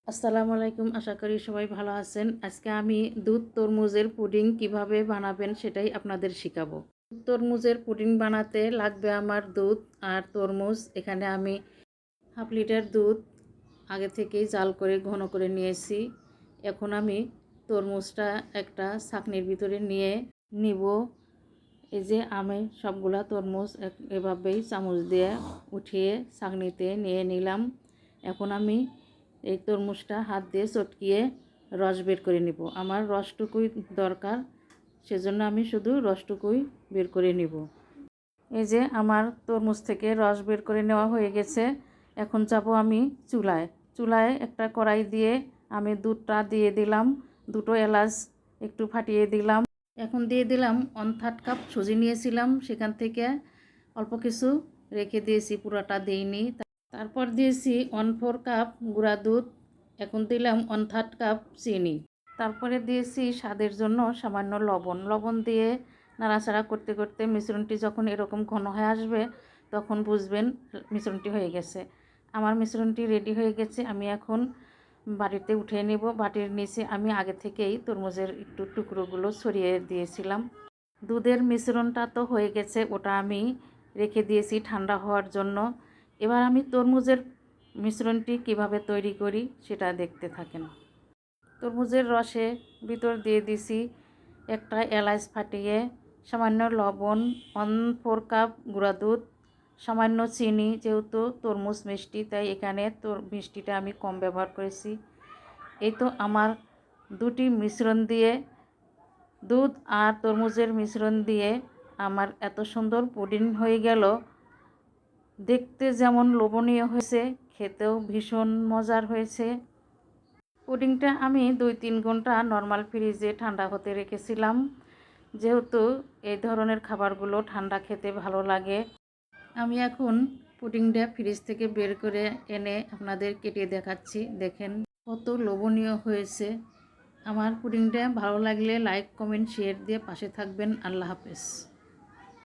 আসসালামু আলাইকুম। আশা করি সবাই ভালো আছেন। আজকে আমি দুধ তরমুজের পুডিং কিভাবে বানাবেন সেটাই আপনাদের শিখাবো। তরমুজের পুডিং বানাতে লাগবে আমার দুধ আর তরমুজ। এখানে আমি হাফ লিটার দুধ আগে থেকেই জাল করে ঘন করে নিয়েছি। এখন আমি তরমুজটা একটা ছাঁকনির ভিতরে নিয়ে নিব। এই যে আমি সবগুলা তরমুজ এভাবেই চামচ দিয়ে উঠিয়ে ছাঁকনিতে নিয়ে নিলাম। এখন আমি এই তরমুজটা হাত দিয়ে চটকিয়ে রস বের করে নিব। আমার রসটুকুই দরকার, সেজন্য আমি শুধু রসটুকুই বের করে নিব। এই যে আমার তরমুজ থেকে রস বের করে নেওয়া হয়ে গেছে। এখন যাব আমি চুলায় একটা কড়াই দিয়ে আমি দুধটা দিয়ে দিলাম। দুটো এলাচ একটু ফাটিয়ে দিলাম। এখন দিয়ে দিলাম 1/3 কাপ সুজি নিয়েছিলাম, সেখান থেকে অল্প কিছু রেখে দিয়েছি, পুরোটা দিইনি। তারপর দিয়েছি 1/4 কাপ গুঁড়া দুধ। এখন দিলাম 1/3 কাপ চিনি। তারপরে দিয়েছি স্বাদের জন্য সামান্য লবণ দিয়ে নাড়াচাড়া করতে করতে মিশ্রণটি যখন এরকম ঘন হয়ে আসবে তখন বুঝবেন মিশ্রণটি হয়ে গেছে। আমার মিশ্রণটি রেডি হয়ে গেছে। আমি এখন বাটিতে উঠিয়ে নেব। বাটির নিচে আমি আগে থেকেই তরমুজের একটু টুকরোগুলো ছড়িয়ে দিয়েছিলাম। দুধের মিশ্রণটা তো হয়ে গেছে, ওটা আমি রেখে দিয়েছি ঠান্ডা হওয়ার জন্য। এবার আমি তরমুজের মিশ্রণটি কিভাবে তৈরি করি সেটা দেখতে থাকেন। তরমুজের রসে ভিতর দিয়ে দিছি একটা এলাচ ফাটিয়ে, সামান্য লবণ, 1/4 কাপ গুঁড়া দুধ, সামান্য চিনি। যেহেতু তরমুজ মিষ্টি তাই এখানে মিষ্টিটা আমি কম ব্যবহার করেছি। এই তো আমার দুটি মিশ্রণ দিয়ে, দুধ আর তরমুজের মিশ্রণ দিয়ে আমার এত সুন্দর পুডিং হয়ে গেল। দেখতে যেমন লোভনীয় হয়েছে, খেতেও ভীষণ মজার হয়েছে। পুডিংটা আমি 2-3 ঘন্টা নর্মাল ফ্রিজে ঠান্ডা হতে রেখেছিলাম, যেহেতু এই ধরনের খাবারগুলো ঠান্ডা খেতে ভালো লাগে। আমি এখন পুডিংটা ফ্রিজ থেকে বের করে এনে আপনাদের কেটে দেখাচ্ছি। দেখেন কত লোভনীয় হয়েছে। আমার পুডিংটা ভালো লাগলে লাইক, কমেন্ট, শেয়ার দিয়ে পাশে থাকবেন। আল্লাহ হাফেজ।